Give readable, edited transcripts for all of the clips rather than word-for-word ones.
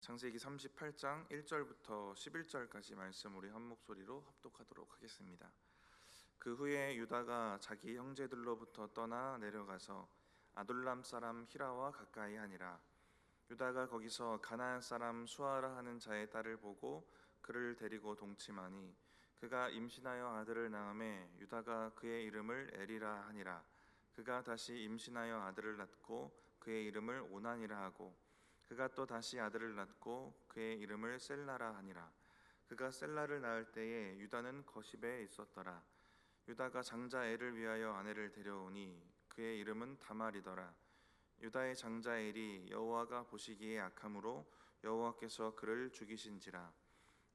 창세기 38장 1절부터 11절까지 말씀 우리 한 목소리로 합독하도록 하겠습니다. 그 후에 유다가 자기 형제들로부터 떠나 내려가서 아둘람 사람 히라와 가까이 하니라. 유다가 거기서 가나안 사람 수아라 하는 자의 딸을 보고 그를 데리고 동침하니 그가 임신하여 아들을 낳음에 유다가 그의 이름을 에리라 하니라. 그가 다시 임신하여 아들을 낳고 그의 이름을 오난이라 하고 그가 또 다시 아들을 낳고 그의 이름을 셀라라 하니라. 그가 셀라를 낳을 때에 유다는 거십에 있었더라. 유다가 장자 엘을 위하여 아내를 데려오니 그의 이름은 다말이더라. 유다의 장자 엘이 여호와가 보시기에 악함으로 여호와께서 그를 죽이신지라.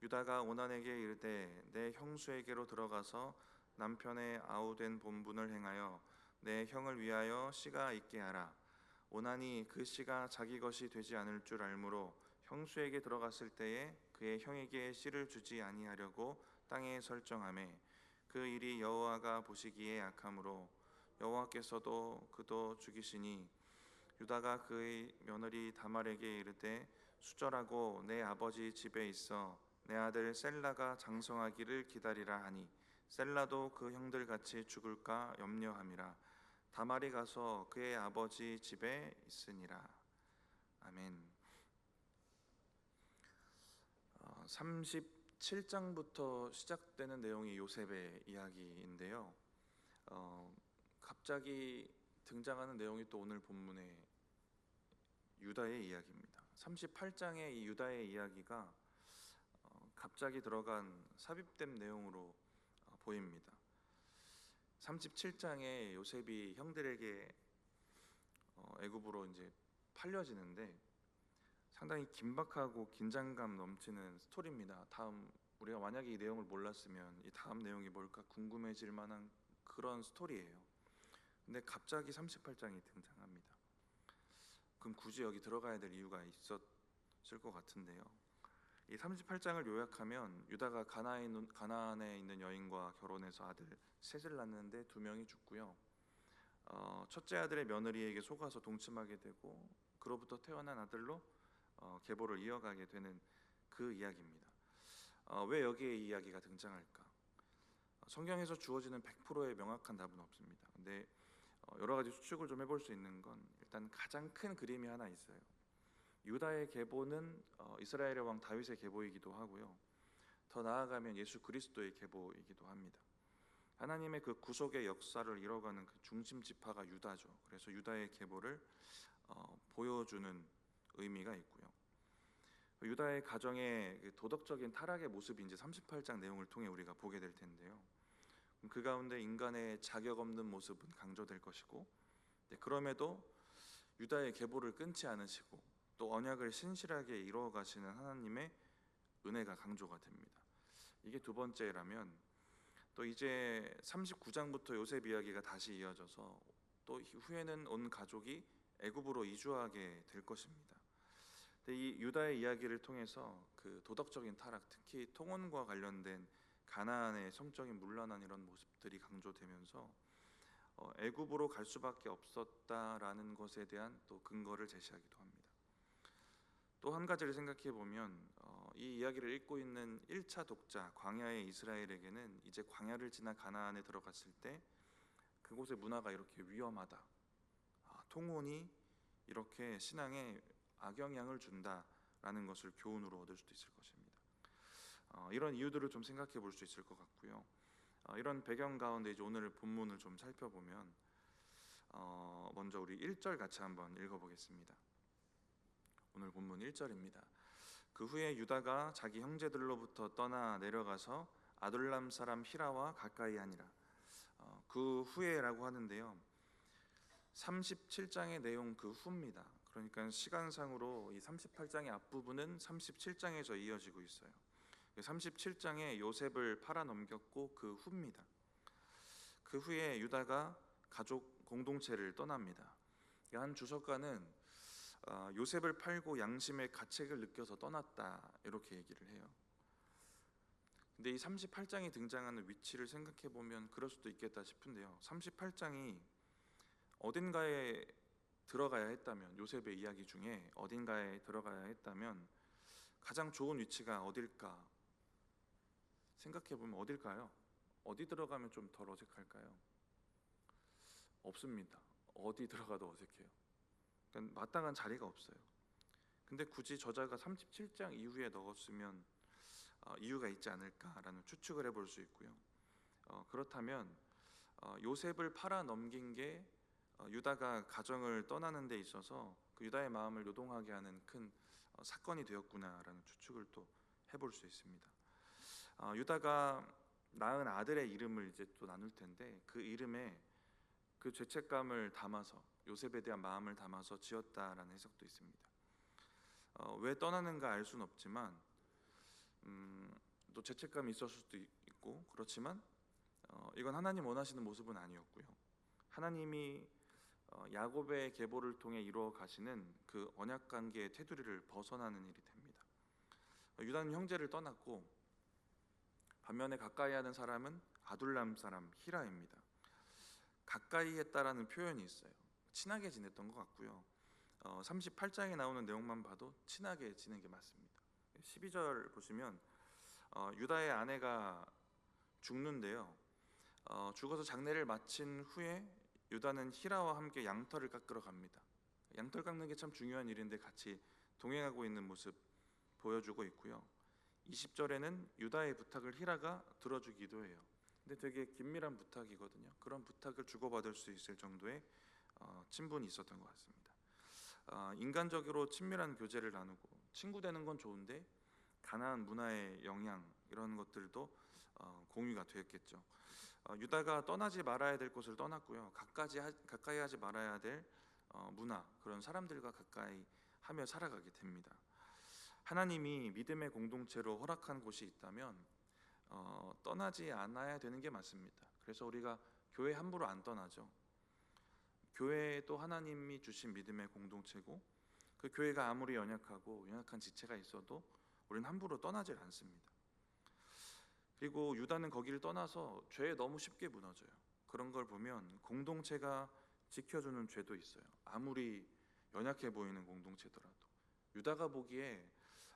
유다가 오난에게 이르되 내 형수에게로 들어가서 남편의 아우된 본분을 행하여 내 형을 위하여 씨가 있게 하라. 오난이 그 씨가 자기 것이 되지 않을 줄 알므로 형수에게 들어갔을 때에 그의 형에게 씨를 주지 아니하려고 땅에 설정하매 그 일이 여호와가 보시기에 악함으로 여호와께서도 그도 죽이시니 유다가 그의 며느리 다말에게 이르되 수절하고 내 아버지 집에 있어 내 아들 셀라가 장성하기를 기다리라 하니 셀라도 그 형들 같이 죽을까 염려함이라. 다말이 가서 그의 아버지 집에 있으니라. 아멘. 37장부터 시작되는 내용이 요셉의 이야기인데요. 갑자기 등장하는 내용이 또 오늘 본문의 유다의 이야기입니다. 38장의 이 유다의 이야기가 갑자기 들어간 삽입된 내용으로 보입니다. 37장에 요셉이 형들에게 애굽으로 이제 팔려지는데 상당히 긴박하고 긴장감 넘치는 스토리입니다. 다음 우리가 만약에 이 내용을 몰랐으면 이 다음 내용이 뭘까 궁금해질 만한 그런 스토리예요. 근데 갑자기 38장이 등장합니다. 그럼 굳이 여기 들어가야 될 이유가 있었을 것 같은데요. 이 38장을 요약하면 유다가 가나안에 있는 여인과 결혼해서 아들 셋을 낳는데 두 명이 죽고요. 첫째 아들의 며느리에게 속아서 동침하게 되고 그로부터 태어난 아들로 계보를 이어가게 되는 그 이야기입니다. 왜 여기에 이 이야기가 등장할까? 성경에서 주어지는 100%의 명확한 답은 없습니다. 근데 여러 가지 추측을 좀 해볼 수 있는 건 일단 가장 큰 그림이 하나 있어요. 유다의 계보는 이스라엘의 왕 다윗의 계보이기도 하고요. 더 나아가면 예수 그리스도의 계보이기도 합니다. 하나님의 그 구속의 역사를 이뤄가는 그 중심 지파가 유다죠. 그래서 유다의 계보를 보여주는 의미가 있고요. 유다의 가정의 그 도덕적인 타락의 모습이 이제 38장 내용을 통해 우리가 보게 될 텐데요. 그 가운데 인간의 자격 없는 모습은 강조될 것이고, 그럼에도 유다의 계보를 끊지 않으시고 또 언약을 신실하게 이루어 가시는 하나님의 은혜가 강조가 됩니다. 이게 두 번째라면 또 이제 39장부터 요셉 이야기가 다시 이어져서 또 후에는 온 가족이 애굽으로 이주하게 될 것입니다. 근데 이 유다의 이야기를 통해서 그 도덕적인 타락, 특히 통혼과 관련된 가나안의 성적인 문란한 이런 모습들이 강조되면서 애굽으로 갈 수밖에 없었다라는 것에 대한 또 근거를 제시하기도 합니다. 또 한 가지를 생각해 보면 이 이야기를 읽고 있는 1차 독자 광야의 이스라엘에게는 이제 광야를 지나 가나안에 들어갔을 때 그곳의 문화가 이렇게 위험하다, 통혼이 이렇게 신앙에 악영향을 준다라는 것을 교훈으로 얻을 수도 있을 것입니다. 이런 이유들을 좀 생각해 볼 수 있을 것 같고요. 이런 배경 가운데 이제 오늘 본문을 좀 살펴보면 먼저 우리 1절 같이 한번 읽어보겠습니다. 오늘 본문 1절입니다. 그 후에 유다가 자기 형제들로부터 떠나 내려가서 아둘람 사람 히라와 가까이 하니라. 그 후에라고 하는데요, 37장의 내용 그 후입니다. 그러니까 시간상으로 이 38장의 앞부분은 37장에서 이어지고 있어요. 37장에 요셉을 팔아넘겼고 그 후입니다. 그 후에 유다가 가족 공동체를 떠납니다. 한 주석가는 요셉을 팔고 양심의 가책을 느껴서 떠났다 이렇게 얘기를 해요. 근데 이 38장이 등장하는 위치를 생각해 보면 그럴 수도 있겠다 싶은데요. 38장이 어딘가에 들어가야 했다면, 요셉의 이야기 중에 어딘가에 들어가야 했다면 가장 좋은 위치가 어딜까? 생각해 보면 어딜까요? 어디 들어가면 좀 덜 어색할까요? 없습니다. 어디 들어가도 어색해요. 그러니까 마땅한 자리가 없어요. 근데 굳이 저자가 37장 이후에 넣었으면 이유가 있지 않을까라는 추측을 해볼 수 있고요. 그렇다면 요셉을 팔아 넘긴 게 유다가 가정을 떠나는 데 있어서 그 유다의 마음을 요동하게 하는 큰 사건이 되었구나라는 추측을 또 해볼 수 있습니다. 유다가 낳은 아들의 이름을 이제 또 나눌 텐데 그 이름에 그 죄책감을 담아서 요셉에 대한 마음을 담아서 지었다라는 해석도 있습니다. 왜 떠나는가 알 수는 없지만 또 죄책감이 있었을 수도 있고 그렇지만 이건 하나님 원하시는 모습은 아니었고요. 하나님이 야곱의 계보를 통해 이루어 가시는 그 언약 관계의 테두리를 벗어나는 일이 됩니다. 유다는 형제를 떠났고 반면에 가까이 하는 사람은 아둘람 사람 히라입니다. 가까이 했다라는 표현이 있어요. 친하게 지냈던 것 같고요. 38장에 나오는 내용만 봐도 친하게 지낸 게 맞습니다. 12절 보시면 유다의 아내가 죽는데요. 죽어서 장례를 마친 후에 유다는 히라와 함께 양털을 깎으러 갑니다. 양털 깎는 게 참 중요한 일인데 같이 동행하고 있는 모습 보여주고 있고요. 20절에는 유다의 부탁을 히라가 들어주기도 해요. 근데 되게 긴밀한 부탁이거든요. 그런 부탁을 주고받을 수 있을 정도의 친분이 있었던 것 같습니다. 인간적으로 친밀한 교제를 나누고 친구 되는 건 좋은데 가나안 문화의 영향 이런 것들도 공유가 되었겠죠. 유다가 떠나지 말아야 될 곳을 떠났고요. 가까이 하지 말아야 될 문화 그런 사람들과 가까이 하며 살아가게 됩니다. 하나님이 믿음의 공동체로 허락한 곳이 있다면 떠나지 않아야 되는 게 맞습니다. 그래서 우리가 교회 함부로 안 떠나죠. 교회도 하나님이 주신 믿음의 공동체고 그 교회가 아무리 연약한 지체가 있어도 우리는 함부로 떠나질 않습니다. 그리고 유다는 거기를 떠나서 죄에 너무 쉽게 무너져요. 그런 걸 보면 공동체가 지켜주는 죄도 있어요. 아무리 연약해 보이는 공동체더라도 유다가 보기에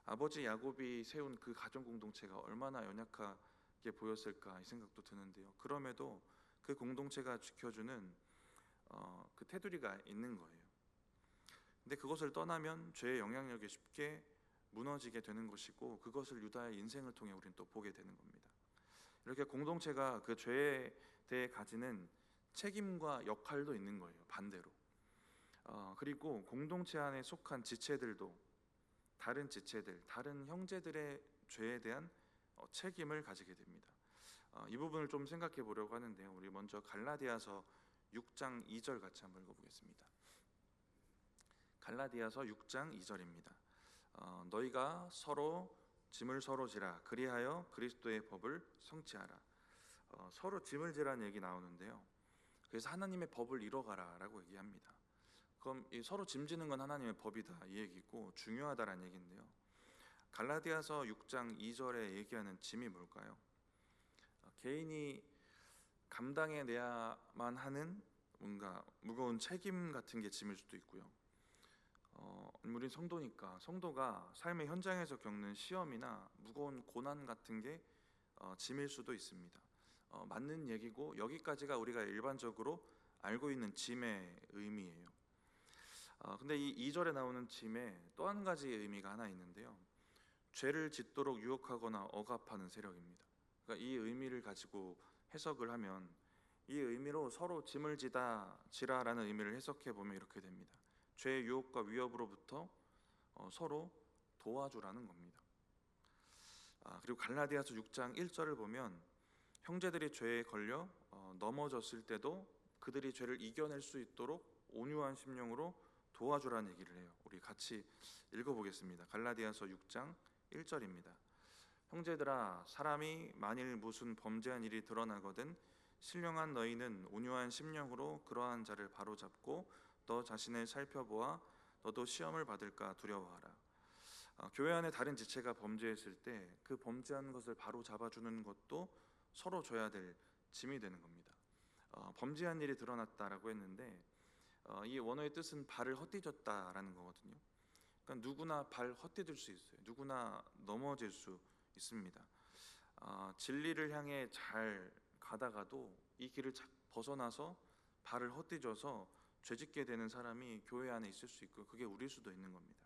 아버지 야곱이 세운 그 가정 공동체가 얼마나 연약하게 보였을까 이 생각도 드는데요. 그럼에도 그 공동체가 지켜주는 그 테두리가 있는 거예요. 근데 그것을 떠나면 죄의 영향력이 쉽게 무너지게 되는 것이고 그것을 유다의 인생을 통해 우리는 또 보게 되는 겁니다. 이렇게 공동체가 그 죄에 대해 가지는 책임과 역할도 있는 거예요. 반대로. 그리고 공동체 안에 속한 지체들도 다른 지체들, 다른 형제들의 죄에 대한 책임을 가지게 됩니다. 이 부분을 좀 생각해 보려고 하는데요. 우리 먼저 갈라디아서 6장 2절 같이 한번 읽어보겠습니다. 갈라디아서 6장 2절입니다. 너희가 서로 짐을 서로 지라 그리하여 그리스도의 법을 성취하라. 서로 짐을 지라는 얘기 나오는데요. 그래서 하나님의 법을 이뤄가라라고 얘기합니다. 그럼 이 서로 짐지는 건 하나님의 법이다 이 얘기고 중요하다라는 얘기인데요. 갈라디아서 6장 2절에 얘기하는 짐이 뭘까요? 개인이 감당해내야만 하는 뭔가 무거운 책임 같은 게 짐일 수도 있고요. 우리 성도니까 성도가 삶의 현장에서 겪는 시험이나 무거운 고난 같은 게 짐일 수도 있습니다. 맞는 얘기고 여기까지가 우리가 일반적으로 알고 있는 짐의 의미예요. 근데 이 2절에 나오는 짐에 또 한 가지 의미가 하나 있는데요. 죄를 짓도록 유혹하거나 억압하는 세력입니다. 그러니까 이 의미를 가지고 해석을 하면 이 의미로 서로 짐을 지라라는 의미를 해석해 보면 이렇게 됩니다. 죄의 유혹과 위협으로부터 서로 도와주라는 겁니다. 그리고 갈라디아서 6장 1절을 보면 형제들이 죄에 걸려 넘어졌을 때도 그들이 죄를 이겨낼 수 있도록 온유한 심령으로 도와주라는 얘기를 해요. 우리 같이 읽어보겠습니다. 갈라디아서 6장 1절입니다. 형제들아 사람이 만일 무슨 범죄한 일이 드러나거든 신령한 너희는 온유한 심령으로 그러한 자를 바로잡고 너 자신을 살펴보아 너도 시험을 받을까 두려워하라. 교회 안에 다른 지체가 범죄했을 때 그 범죄한 것을 바로 잡아주는 것도 서로 져야 될 짐이 되는 겁니다. 범죄한 일이 드러났다라고 했는데 이 원어의 뜻은 발을 헛디뎠다라는 거거든요. 그러니까 누구나 발 헛디딜 수 있어요. 누구나 넘어질 수 있습니다. 진리를 향해 잘 가다가도 이 길을 벗어나서 발을 헛디뎌서 죄짓게 되는 사람이 교회 안에 있을 수 있고, 그게 우릴 수도 있는 겁니다.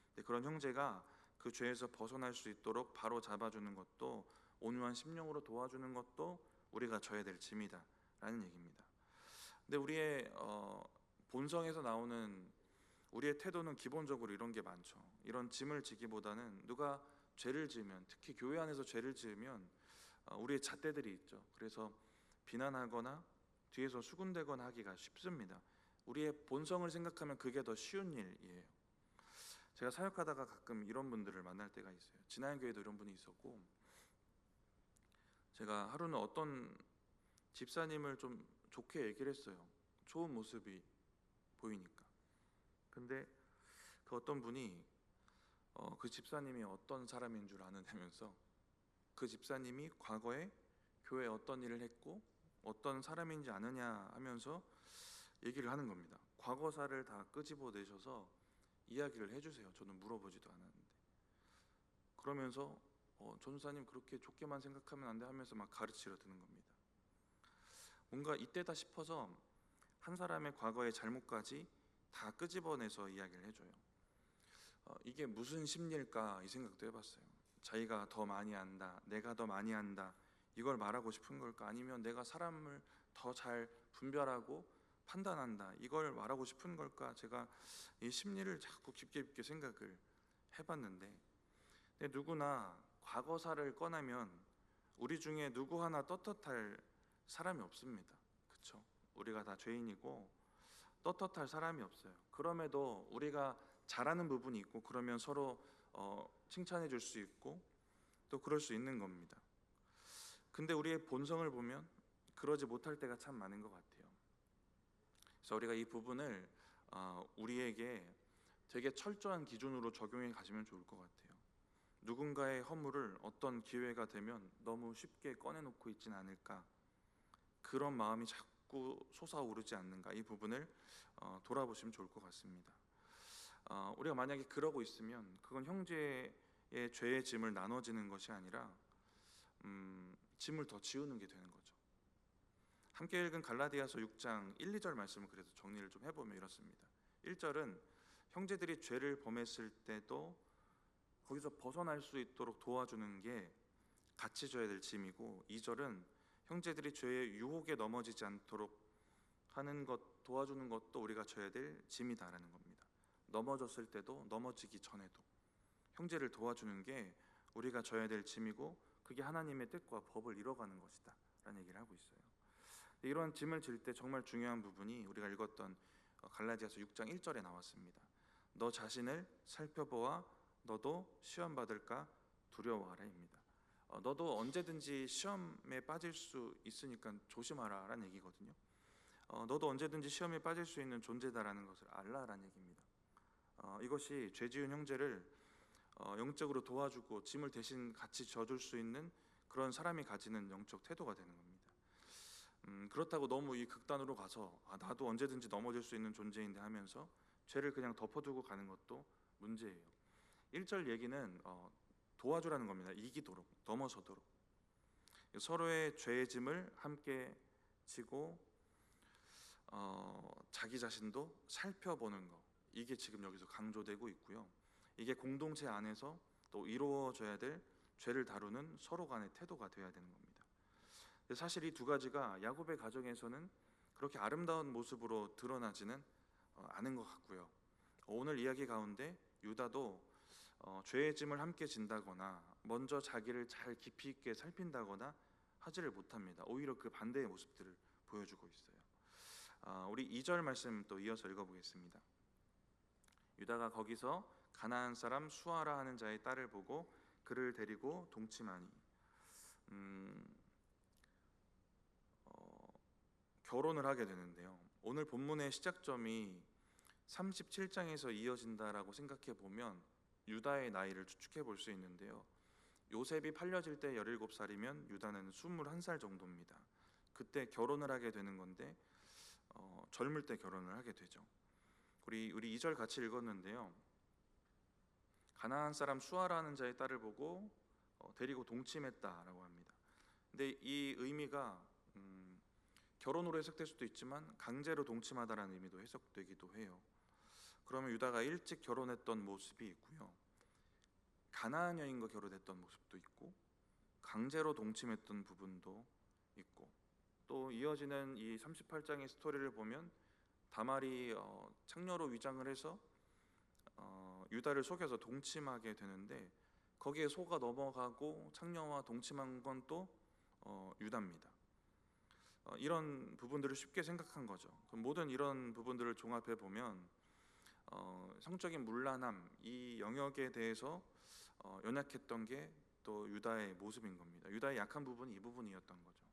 근데 그런 형제가 그 죄에서 벗어날 수 있도록 바로 잡아주는 것도, 온유한 심령으로 도와주는 것도 우리가 져야 될 짐이다 라는 얘기입니다. 근데 우리의 본성에서 나오는 우리의 태도는 기본적으로 이런 게 많죠. 이런 짐을 지기보다는 누가 죄를 지으면, 특히 교회 안에서 죄를 지으면 우리의 잣대들이 있죠. 그래서 비난하거나 뒤에서 수군대거나 하기가 쉽습니다. 우리의 본성을 생각하면 그게 더 쉬운 일이에요. 제가 사역하다가 가끔 이런 분들을 만날 때가 있어요. 지난 교회도 이런 분이 있었고, 제가 하루는 어떤 집사님을 좀 좋게 얘기를 했어요. 좋은 모습이 보이니까. 근데 그 어떤 분이 그 집사님이 어떤 사람인 줄 아느냐면서 그 집사님이 과거에 교회에 어떤 일을 했고 어떤 사람인지 아느냐 하면서 얘기를 하는 겁니다. 과거사를 다 끄집어내셔서 이야기를 해주세요. 저는 물어보지도 않았는데. 그러면서 전사님 그렇게 좋게만 생각하면 안 돼 하면서 막 가르치려 드는 겁니다. 뭔가 이때다 싶어서 한 사람의 과거의 잘못까지 다 끄집어내서 이야기를 해줘요. 이게 무슨 심리일까 이 생각도 해봤어요. 자기가 더 많이 안다, 내가 더 많이 안다, 이걸 말하고 싶은 걸까? 아니면 내가 사람을 더 잘 분별하고 판단한다, 이걸 말하고 싶은 걸까? 제가 이 심리를 자꾸 깊게 생각을 해봤는데, 근데 누구나 과거사를 꺼내면 우리 중에 누구 하나 떳떳할 사람이 없습니다. 그렇죠? 우리가 다 죄인이고 떳떳할 사람이 없어요. 그럼에도 우리가 잘하는 부분이 있고, 그러면 서로 칭찬해 줄 수 있고 또 그럴 수 있는 겁니다. 근데 우리의 본성을 보면 그러지 못할 때가 참 많은 것 같아요. 그래서 우리가 이 부분을 우리에게 되게 철저한 기준으로 적용해 가시면 좋을 것 같아요. 누군가의 허물을 어떤 기회가 되면 너무 쉽게 꺼내놓고 있지는 않을까, 그런 마음이 자꾸 솟아오르지 않는가, 이 부분을 돌아보시면 좋을 것 같습니다. 우리가 만약에 그러고 있으면 그건 형제의 죄의 짐을 나눠지는 것이 아니라 짐을 더 지우는 게 되는 거죠. 함께 읽은 갈라디아서 6장 1, 2절 말씀을 그래서 정리를 좀 해보면 이렇습니다. 1절은 형제들이 죄를 범했을 때도 거기서 벗어날 수 있도록 도와주는 게 같이 져야 될 짐이고, 2절은 형제들이 죄의 유혹에 넘어지지 않도록 하는 것, 도와주는 것도 우리가 져야 될 짐이다라는 겁니다. 넘어졌을 때도, 넘어지기 전에도 형제를 도와주는 게 우리가 져야 될 짐이고, 그게 하나님의 뜻과 법을 이뤄가는 것이다 라는 얘기를 하고 있어요. 이런 짐을 질 때 정말 중요한 부분이 우리가 읽었던 갈라디아서 6장 1절에 나왔습니다. 너 자신을 살펴보아 너도 시험 받을까 두려워하라입니다. 너도 언제든지 시험에 빠질 수 있으니까 조심하라 라는 얘기거든요. 너도 언제든지 시험에 빠질 수 있는 존재다라는 것을 알라라는 얘기입니다. 이것이 죄 지은 형제를 영적으로 도와주고 짐을 대신 같이 져줄 수 있는 그런 사람이 가지는 영적 태도가 되는 겁니다. 그렇다고 너무 이 극단으로 가서 나도 언제든지 넘어질 수 있는 존재인데 하면서 죄를 그냥 덮어두고 가는 것도 문제예요. 1절 얘기는 도와주라는 겁니다. 이기도록, 넘어서도록. 서로의 죄의 짐을 함께 지고 자기 자신도 살펴보는 것, 이게 지금 여기서 강조되고 있고요. 이게 공동체 안에서 또 이루어져야 될 죄를 다루는 서로 간의 태도가 되어야 되는 겁니다. 사실 이 두 가지가 야곱의 가정에서는 그렇게 아름다운 모습으로 드러나지는 않은 것 같고요. 오늘 이야기 가운데 유다도 죄의 짐을 함께 진다거나 먼저 자기를 잘 깊이 있게 살핀다거나 하지를 못합니다. 오히려 그 반대의 모습들을 보여주고 있어요. 우리 2절 말씀 또 이어서 읽어보겠습니다. 유다가 거기서 가나안 사람 수아라 하는 자의 딸을 보고 그를 데리고 동침하니, 결혼을 하게 되는데요. 오늘 본문의 시작점이 37장에서 이어진다라고 생각해 보면 유다의 나이를 추측해 볼 수 있는데요. 요셉이 팔려질 때 17살이면 유다는 21살 정도입니다. 그때 결혼을 하게 되는 건데 젊을 때 결혼을 하게 되죠. 우리 2절 같이 읽었는데요. 가나안 사람 수아라는 자의 딸을 보고 데리고 동침했다라고 합니다. 근데 이 의미가 결혼으로 해석될 수도 있지만 강제로 동침하다라는 의미도 해석되기도 해요. 그러면 유다가 일찍 결혼했던 모습이 있고요, 가나안 여인과 결혼했던 모습도 있고, 강제로 동침했던 부분도 있고, 또 이어지는 이 38장의 스토리를 보면 다말이 창녀로 위장을 해서 유다를 속여서 동침하게 되는데, 거기에 속아 넘어가고 창녀와 동침한 건 또 유다입니다. 이런 부분들을 쉽게 생각한 거죠. 모든 이런 부분들을 종합해 보면 성적인 문란함, 이 영역에 대해서 연약했던 게 또 유다의 모습인 겁니다. 유다의 약한 부분이 이 부분이었던 거죠.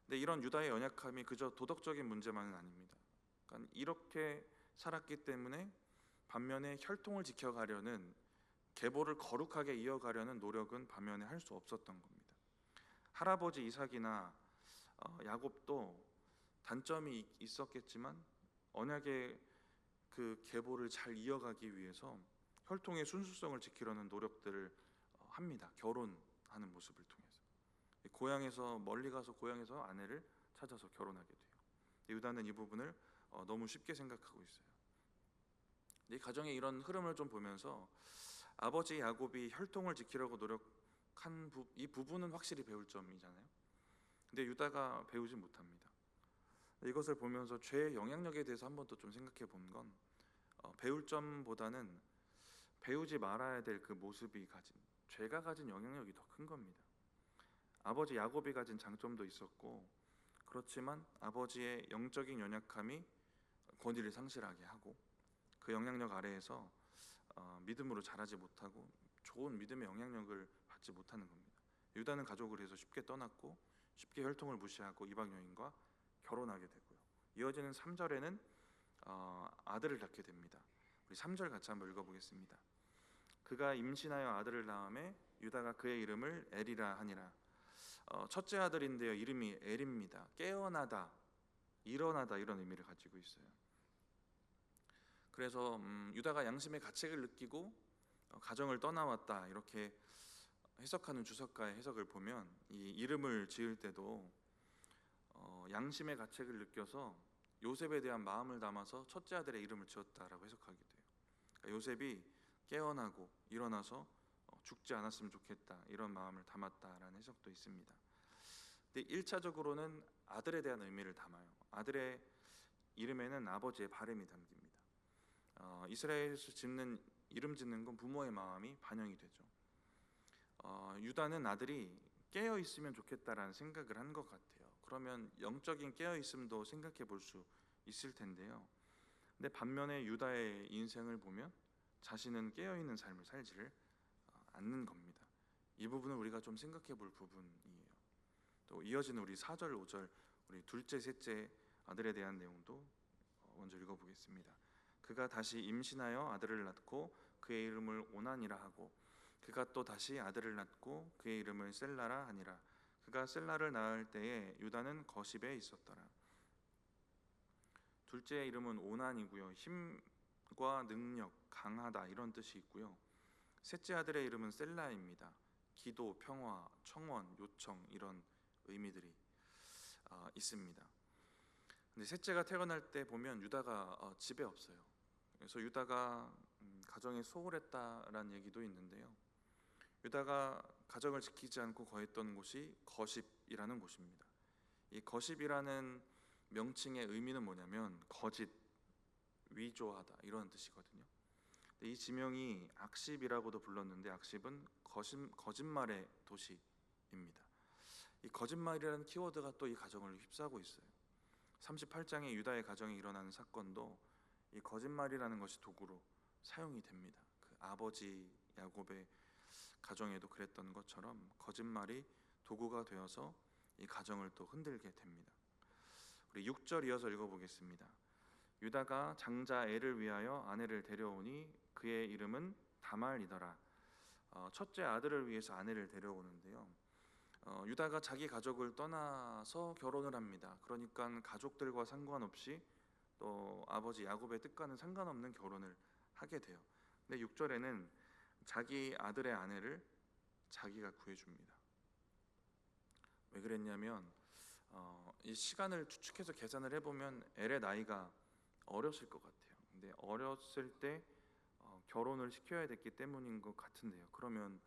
근데 이런 유다의 연약함이 그저 도덕적인 문제만은 아닙니다. 그러니까 이렇게 살았기 때문에 반면에 혈통을 지켜가려는, 계보를 거룩하게 이어가려는 노력은 반면에 할 수 없었던 겁니다. 할아버지 이삭이나 야곱도 단점이 있었겠지만 언약의 그 계보를 잘 이어가기 위해서 혈통의 순수성을 지키려는 노력들을 합니다. 결혼하는 모습을 통해서 고향에서 멀리 가서 고향에서 아내를 찾아서 결혼하게 돼요. 유다는 이 부분을 너무 쉽게 생각하고 있어요. 이 가정의 이런 흐름을 좀 보면서 아버지 야곱이 혈통을 지키려고 노력한 이 부분은 확실히 배울 점이잖아요. 근데 유다가 배우지 못합니다. 이것을 보면서 죄의 영향력에 대해서 한 번 더 좀 생각해 본 건 배울 점보다는 배우지 말아야 될 그 모습이 가진, 죄가 가진 영향력이 더 큰 겁니다. 아버지 야곱이 가진 장점도 있었고, 그렇지만 아버지의 영적인 연약함이 권위를 상실하게 하고, 그 영향력 아래에서 믿음으로 자라지 못하고 좋은 믿음의 영향력을 받지 못하는 겁니다. 유다는 가족을 해서 쉽게 떠났고, 쉽게 혈통을 무시하고 이방 여인과 결혼하게 되고요. 이어지는 3절에는 아들을 낳게 됩니다. 우리 3절 같이 한번 읽어보겠습니다. 그가 임신하여 아들을 낳음에 유다가 그의 이름을 엘이라 하니라. 첫째 아들인데요, 이름이 엘입니다. 깨어나다, 일어나다, 이런 의미를 가지고 있어요. 그래서 유다가 양심의 가책을 느끼고 가정을 떠나왔다, 이렇게 해석하는 주석가의 해석을 보면 이 이름을 지을 때도 양심의 가책을 느껴서 요셉에 대한 마음을 담아서 첫째 아들의 이름을 지었다라고 해석하게 돼요. 그러니까 요셉이 깨어나고 일어나서 죽지 않았으면 좋겠다, 이런 마음을 담았다라는 해석도 있습니다. 근데 1차적으로는 아들에 대한 의미를 담아요. 아들의 이름에는 아버지의 바람이 담깁니다. 이스라엘에서 이름 짓는 건 부모의 마음이 반영이 되죠. 유다는 아들이 깨어 있으면 좋겠다라는 생각을 한 것 같아요. 그러면 영적인 깨어 있음도 생각해 볼 수 있을 텐데요. 근데 반면에 유다의 인생을 보면 자신은 깨어 있는 삶을 살지를 않는 겁니다. 이 부분은 우리가 좀 생각해 볼 부분이에요. 또 이어지는 우리 4절, 5절, 우리 둘째, 셋째 아들에 대한 내용도 먼저 읽어보겠습니다. 그가 다시 임신하여 아들을 낳고 그의 이름을 오난이라 하고, 그가 또 다시 아들을 낳고 그의 이름을 셀라라 하니라. 그가 셀라를 낳을 때에 유다는 거십에 있었더라. 둘째의 이름은 오난이고요, 힘과 능력, 강하다, 이런 뜻이 있고요. 셋째 아들의 이름은 셀라입니다. 기도, 평화, 청원, 요청, 이런 의미들이 있습니다. 근데 셋째가 태어날 때 보면 유다가 집에 없어요. 그래서 유다가 가정에 소홀했다라는 얘기도 있는데요. 유다가 가정을 지키지 않고 거했던 곳이 거십이라는 곳입니다. 이 거십이라는 명칭의 의미는 뭐냐면 거짓, 위조하다, 이런 뜻이거든요. 이 지명이 악십이라고도 불렀는데, 악십은 거짓말의 도시입니다. 이 거짓말이라는 키워드가 또 이 가정을 휩싸고 있어요. 38장의 유다의 가정에 일어나는 사건도 이 거짓말이라는 것이 도구로 사용이 됩니다. 그 아버지 야곱의 가정에도 그랬던 것처럼 거짓말이 도구가 되어서 이 가정을 또 흔들게 됩니다. 우리 6절 이어서 읽어보겠습니다. 유다가 장자 엘을 위하여 아내를 데려오니 그의 이름은 다말이더라. 첫째 아들을 위해서 아내를 데려오는데요, 유다가 자기 가족을 떠나서 결혼을 합니다. 그러니까 가족들과 상관없이 또 아버지 야곱의 뜻과는 상관없는 결혼을 하게 돼요. 근데 6절에는 자기 아들의 아내를 자기가 구해줍니다. 왜 그랬냐면 이 시간을 추측해서 계산을 해보면 엘의 나이가 어렸을 것 같아요. 근데 어렸을 때 결혼을 시켜야 됐기 때문인 것 같은데요. 그러면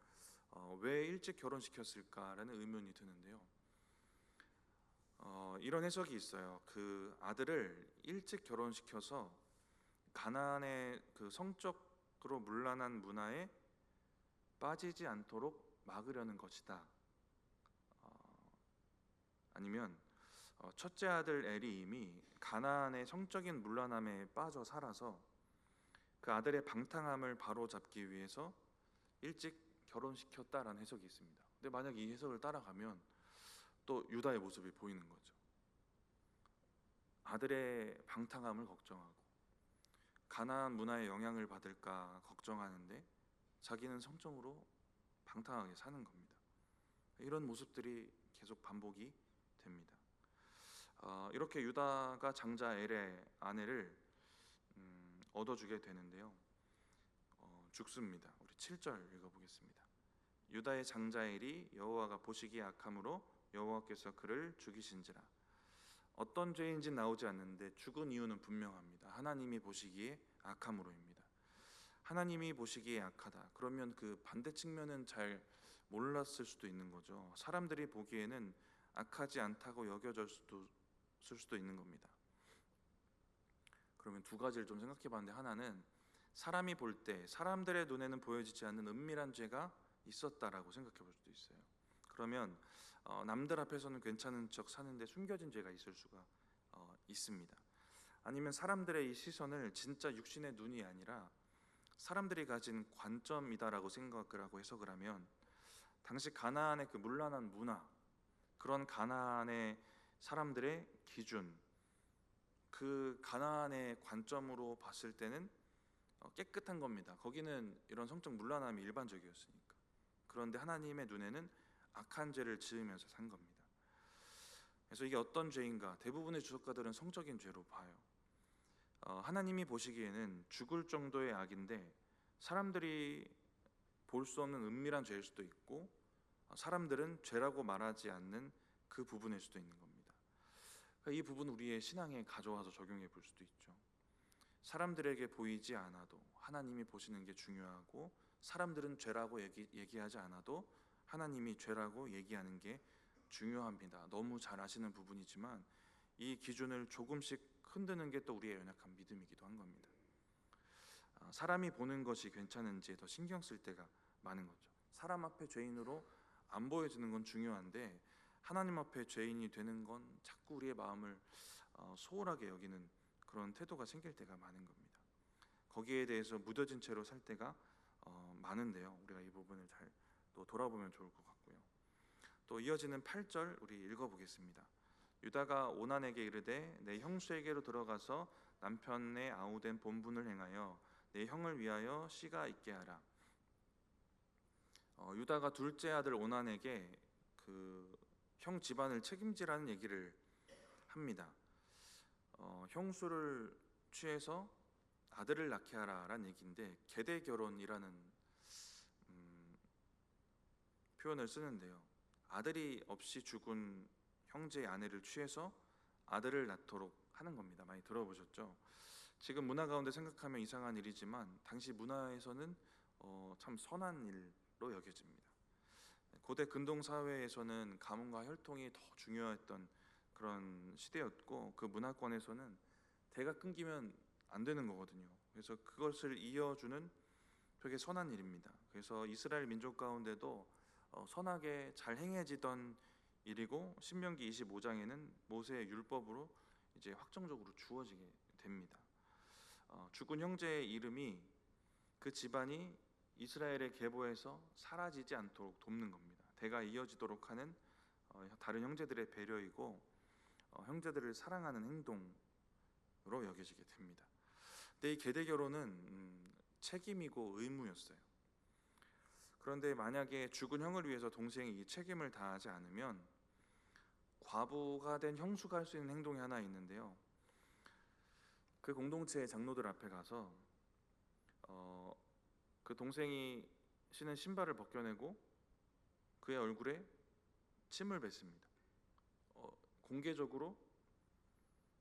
왜 일찍 결혼시켰을까라는 의문이 드는데요. 이런 해석이 있어요. 그 아들을 일찍 결혼시켜서 가나안의 그 성적으로 문란한 문화에 빠지지 않도록 막으려는 것이다. 아니면 첫째 아들 엘이 이미 가나안의 성적인 문란함에 빠져 살아서 그 아들의 방탕함을 바로잡기 위해서 일찍 결혼시켰다라는 해석이 있습니다. 근데 만약 이 해석을 따라가면 또 유다의 모습이 보이는 거죠. 아들의 방탕함을 걱정하고 가나안 문화의 영향을 받을까 걱정하는데 자기는 성적으로 방탕하게 사는 겁니다. 이런 모습들이 계속 반복이 됩니다. 이렇게 유다가 장자 엘의 아내를 얻어주게 되는데요. 죽습니다. 우리 7절 읽어보겠습니다. 유다의 장자 엘이 여호와가 보시기에 악함으로 여호와께서 그를 죽이신지라. 어떤 죄인지 나오지 않는데 죽은 이유는 분명합니다. 하나님이 보시기에 악함으로입니다. 하나님이 보시기에 악하다. 그러면 그 반대 측면은 잘 몰랐을 수도 있는 거죠. 사람들이 보기에는 악하지 않다고 여겨질 수도 있는 겁니다. 그러면 두 가지를 좀 생각해 봤는데, 하나는 사람이 볼 때 사람들의 눈에는 보여지지 않는 은밀한 죄가 있었다라고 생각해 볼 수도 있어요. 그러면 남들 앞에서는 괜찮은 척 사는데 숨겨진 죄가 있을 수가 있습니다. 아니면 사람들의 이 시선을 진짜 육신의 눈이 아니라 사람들이 가진 관점이다라고 생각을 하고 해석을 하면, 당시 가나안의 그 문란한 문화, 그런 가나안의 사람들의 기준, 그 가나안의 관점으로 봤을 때는 깨끗한 겁니다. 거기는 이런 성적 문란함이 일반적이었으니까. 그런데 하나님의 눈에는 악한 죄를 지으면서 산 겁니다. 그래서 이게 어떤 죄인가? 대부분의 주석가들은 성적인 죄로 봐요. 하나님이 보시기에는 죽을 정도의 악인데 사람들이 볼 수 없는 은밀한 죄일 수도 있고, 사람들은 죄라고 말하지 않는 그 부분일 수도 있는 겁니다. 이 부분 우리의 신앙에 가져와서 적용해 볼 수도 있죠. 사람들에게 보이지 않아도 하나님이 보시는 게 중요하고, 사람들은 죄라고 얘기하지 않아도 하나님이 죄라고 얘기하는 게 중요합니다. 너무 잘 아시는 부분이지만 이 기준을 조금씩 흔드는 게 또 우리의 연약한 믿음이기도 한 겁니다. 사람이 보는 것이 괜찮은지에 더 신경 쓸 때가 많은 거죠. 사람 앞에 죄인으로 안 보여지는 건 중요한데 하나님 앞에 죄인이 되는 건 자꾸 우리의 마음을 소홀하게 여기는 그런 태도가 생길 때가 많은 겁니다. 거기에 대해서 무뎌진 채로 살 때가 많은데요. 우리가 이 부분을 잘 또 돌아보면 좋을 것 같고요. 또 이어지는 8절 우리 읽어보겠습니다. 유다가 오난에게 이르되 내 형수에게로 들어가서 남편의 아우된 본분을 행하여 내 형을 위하여 씨가 있게 하라. 유다가 둘째 아들 오난에게 그 형 집안을 책임지라는 얘기를 합니다. 형수를 취해서 아들을 낳게 하라라는 얘기인데, 계대 결혼이라는 표현을 쓰는데요. 아들이 없이 죽은 형제의 아내를 취해서 아들을 낳도록 하는 겁니다. 많이 들어보셨죠? 지금 문화 가운데 생각하면 이상한 일이지만 당시 문화에서는 참 선한 일로 여겨집니다. 고대 근동 사회에서는 가문과 혈통이 더 중요했던 그런 시대였고, 그 문화권에서는 대가 끊기면 안 되는 거거든요. 그래서 그것을 이어주는 되게 선한 일입니다. 그래서 이스라엘 민족 가운데도 선하게 잘 행해지던 일이고, 신명기 25장에는 모세의 율법으로 이제 확정적으로 주어지게 됩니다. 죽은 형제의 이름이 그 집안이 이스라엘의 계보에서 사라지지 않도록 돕는 겁니다. 대가 이어지도록 하는 다른 형제들의 배려이고, 형제들을 사랑하는 행동으로 여겨지게 됩니다. 근데 이 계대 결혼은 책임이고 의무였어요. 그런데 만약에 죽은 형을 위해서 동생이 이 책임을 다하지 않으면 과부가 된 형수가 할 수 있는 행동이 하나 있는데요. 그 공동체의 장로들 앞에 가서 그 동생이 신은 신발을 벗겨내고 그의 얼굴에 침을 뱉습니다. 공개적으로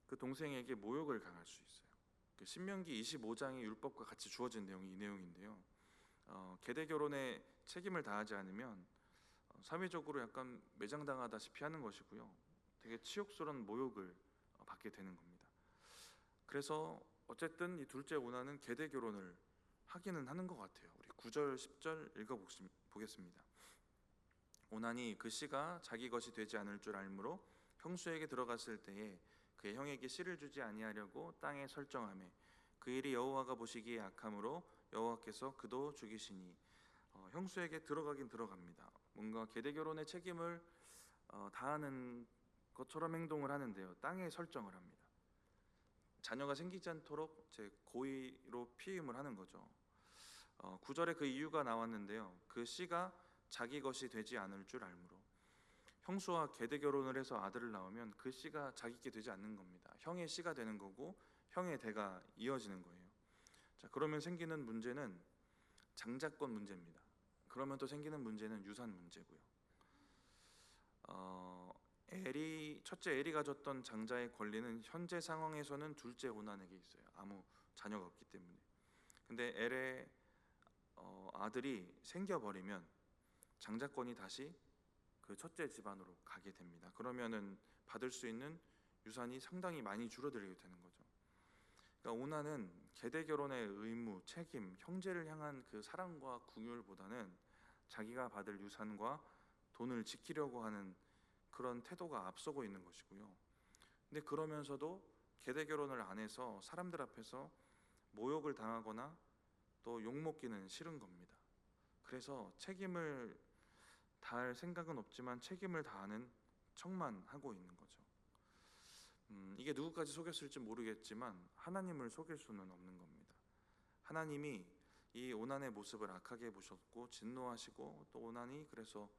그 동생에게 모욕을 당할 수 있어요. 그 신명기 25장의 율법과 같이 주어진 내용이 이 내용인데요. 계대 결혼에 책임을 다하지 않으면 사회적으로 약간 매장당하다시피 하는 것이고요. 되게 치욕스러운 모욕을 받게 되는 겁니다. 그래서 어쨌든 이 둘째 오나는 계대 결혼을 하기는 하는 것 같아요. 우리 9절 10절 읽어보겠습니다. 오난이 그 씨가 자기 것이 되지 않을 줄 알므로 형수에게 들어갔을 때에 그의 형에게 씨를 주지 아니하려고 땅에 설정하매 그 일이 여호와가 보시기에 악함으로 여호와께서 그도 죽이시니. 형수에게 들어가긴 들어갑니다. 뭔가 계대 결혼의 책임을 다하는 것처럼 행동을 하는데요. 땅에 설정을 합니다. 자녀가 생기지 않도록 제 고의로 피임을 하는 거죠. 9절에 그 이유가 나왔는데요. 그 씨가 자기 것이 되지 않을 줄 알므로. 형수와 계대 결혼을 해서 아들을 낳으면 그 씨가 자기게 되지 않는 겁니다. 형의 씨가 되는 거고 형의 대가 이어지는 거예요. 자, 그러면 생기는 문제는 장자권 문제입니다. 그러면 또 생기는 문제는 유산 문제고요. 첫째 엘이 가졌던 장자의 권리는 현재 상황에서는 둘째 오난에게 있어요. 아무 자녀가 없기 때문에. 근데 엘의 아들이 생겨버리면 장자권이 다시 그 첫째 집안으로 가게 됩니다. 그러면은 받을 수 있는 유산이 상당히 많이 줄어들게 되는 거죠. 그러니까 오난은 계대 결혼의 의무, 책임, 형제를 향한 그 사랑과 궁율보다는 자기가 받을 유산과 돈을 지키려고 하는 그런 태도가 앞서고 있는 것이고요. 근데 그러면서도 계대 결혼을 안 해서 사람들 앞에서 모욕을 당하거나 또 욕먹기는 싫은 겁니다. 그래서 책임을 다할 생각은 없지만 책임을 다하는 척만 하고 있는 거죠. 이게 누구까지 속였을지 모르겠지만 하나님을 속일 수는 없는 겁니다. 하나님이 이 오난의 모습을 악하게 보셨고 진노하시고 또 오난이 그래서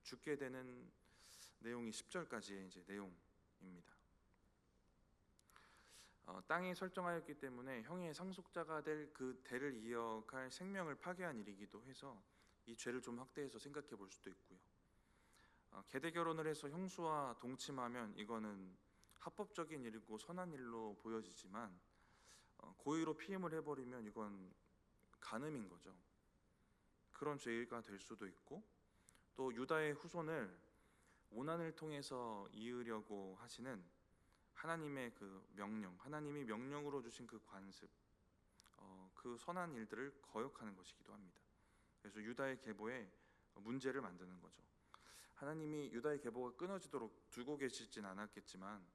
죽게 되는 내용이 10절까지의 이제 내용입니다. 땅에 설정하였기 때문에 형의 상속자가 될 그 대를 이어갈 생명을 파괴한 일이기도 해서 이 죄를 좀 확대해서 생각해 볼 수도 있고요. 계대 결혼을 해서 형수와 동침하면 이거는 합법적인 일이고 선한 일로 보여지지만 고의로 피임을 해버리면 이건 간음인 거죠. 그런 죄가 될 수도 있고 또 유다의 후손을 오난을 통해서 이으려고 하시는 하나님의 그 명령, 하나님이 명령으로 주신 그 관습, 그 선한 일들을 거역하는 것이기도 합니다. 그래서 유다의 계보에 문제를 만드는 거죠. 하나님이 유다의 계보가 끊어지도록 두고 계시진 않았겠지만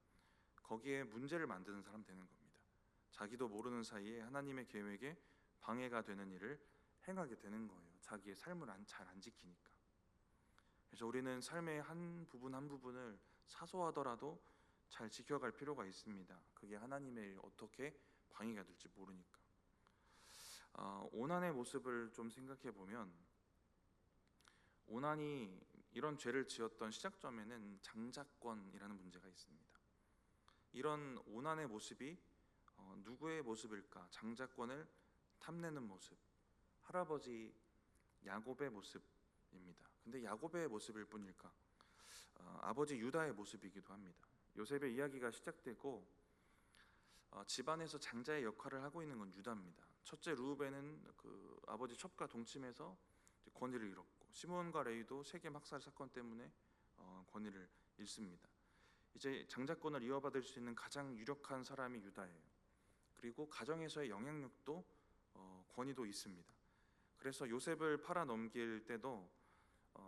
거기에 문제를 만드는 사람 되는 겁니다. 자기도 모르는 사이에 하나님의 계획에 방해가 되는 일을 행하게 되는 거예요. 자기의 삶을 잘 안 지키니까. 그래서 우리는 삶의 한 부분 한 부분을 사소하더라도 잘 지켜갈 필요가 있습니다. 그게 하나님의 일 어떻게 방해가 될지 모르니까. 오난의 모습을 좀 생각해 보면 오난이 이런 죄를 지었던 시작점에는 장자권이라는 문제가 있습니다. 이런 오난의 모습이 누구의 모습일까? 장자권을 탐내는 모습, 할아버지 야곱의 모습입니다. 근데 야곱의 모습일 뿐일까? 아버지 유다의 모습이기도 합니다. 요셉의 이야기가 시작되고 집안에서 장자의 역할을 하고 있는 건 유다입니다. 첫째 루벤은 그 아버지 첩과 동침해서 권위를 잃었고 시몬과 레위도 세겜 학살 사건 때문에 권위를 잃습니다. 이제 장자권을 이어받을 수 있는 가장 유력한 사람이 유다예요. 그리고 가정에서의 영향력도 권위도 있습니다. 그래서 요셉을 팔아 넘길 때도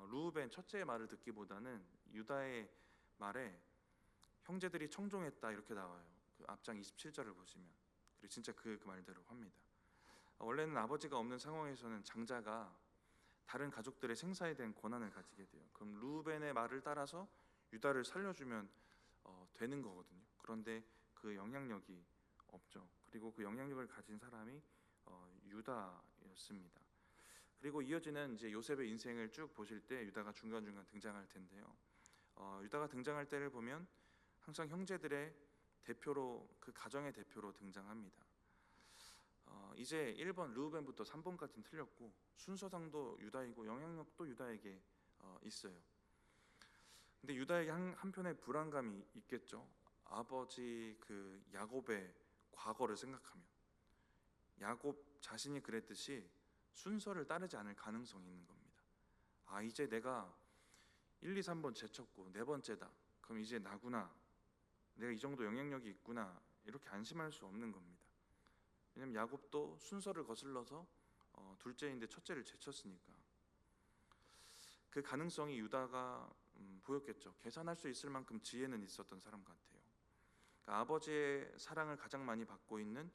루벤 첫째의 말을 듣기보다는 유다의 말에 형제들이 청종했다 이렇게 나와요. 그 앞장 27절을 보시면 그리고 진짜 그 말대로 합니다. 원래는 아버지가 없는 상황에서는 장자가 다른 가족들의 생사에 대한 권한을 가지게 돼요. 그럼 루벤의 말을 따라서 유다를 살려주면 되는 거거든요. 그런데 그 영향력이 없죠. 그리고 그 영향력을 가진 사람이 유다였습니다. 그리고 이어지는 이제 요셉의 인생을 쭉 보실 때 유다가 중간중간 등장할 텐데요. 유다가 등장할 때를 보면 항상 형제들의 대표로 그 가정의 대표로 등장합니다. 이제 1번 르우벤부터 3번까지는 틀렸고 순서상도 유다이고 영향력도 유다에게 있어요. 근데 유다에게 한편의 불안감이 있겠죠. 아버지 그 야곱의 과거를 생각하면 야곱 자신이 그랬듯이 순서를 따르지 않을 가능성이 있는 겁니다. 이제 내가 1, 2, 3번 제쳤고 네 번째다. 그럼 이제 나구나. 내가 이 정도 영향력이 있구나. 이렇게 안심할 수 없는 겁니다. 왜냐면 야곱도 순서를 거슬러서 둘째인데 첫째를 제쳤으니까. 그 가능성이 유다가 보였겠죠. 계산할 수 있을 만큼 지혜는 있었던 사람 같아요. 그러니까 아버지의 사랑을 가장 많이 받고 있는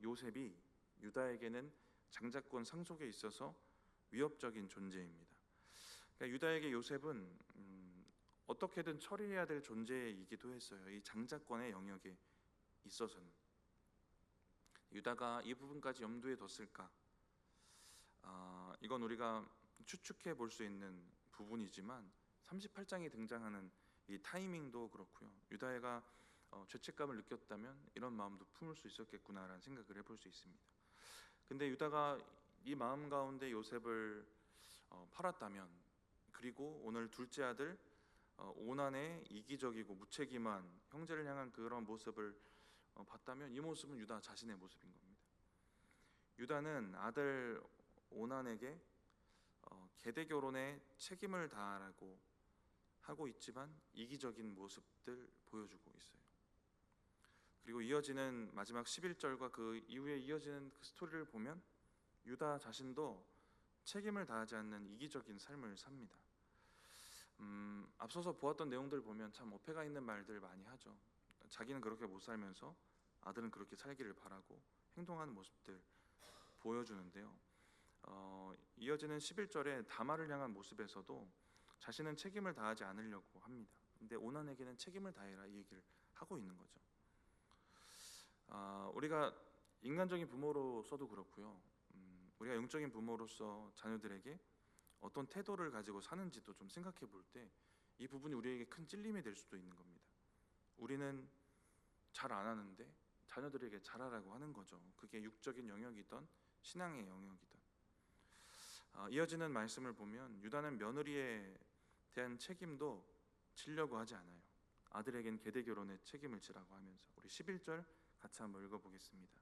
요셉이 유다에게는 장자권 상속에 있어서 위협적인 존재입니다. 그러니까 유다에게 요셉은 어떻게든 처리해야 될 존재이기도 했어요. 이 장자권의 영역에 있어서는. 유다가 이 부분까지 염두에 뒀을까? 이건 우리가 추측해 볼 수 있는 부분이지만 38장에 등장하는 이 타이밍도 그렇고요. 유다가 죄책감을 느꼈다면 이런 마음도 품을 수 있었겠구나라는 생각을 해볼 수 있습니다. 근데 유다가 이 마음 가운데 요셉을 팔았다면, 그리고 오늘 둘째 아들 오난의 이기적이고 무책임한 형제를 향한 그런 모습을 봤다면 이 모습은 유다 자신의 모습인 겁니다. 유다는 아들 오난에게 계대 결혼에 책임을 다하라고 하고 있지만 이기적인 모습들 보여주고 있어요. 그리고 이어지는 마지막 11절과 그 이후에 이어지는 그 스토리를 보면 유다 자신도 책임을 다하지 않는 이기적인 삶을 삽니다. 앞서서 보았던 내용들 보면 참 어폐가 있는 말들 많이 하죠. 자기는 그렇게 못 살면서 아들은 그렇게 살기를 바라고 행동하는 모습들 보여주는데요. 이어지는 11절에 다말을 향한 모습에서도 자신은 책임을 다하지 않으려고 합니다. 근데 오난에게는 책임을 다해라 이 얘기를 하고 있는 거죠. 우리가 인간적인 부모로서도 그렇고요. 우리가 영적인 부모로서 자녀들에게 어떤 태도를 가지고 사는지도 좀 생각해 볼 때 이 부분이 우리에게 큰 찔림이 될 수도 있는 겁니다. 우리는 잘 안 하는데 자녀들에게 잘하라고 하는 거죠. 그게 육적인 영역이든 신앙의 영역이든. 이어지는 말씀을 보면 유다는 며느리에 대한 책임도 지려고 하지 않아요. 아들에겐 계대 결혼의 책임을 지라고 하면서 우리 11절 같이 한번 읽어보겠습니다.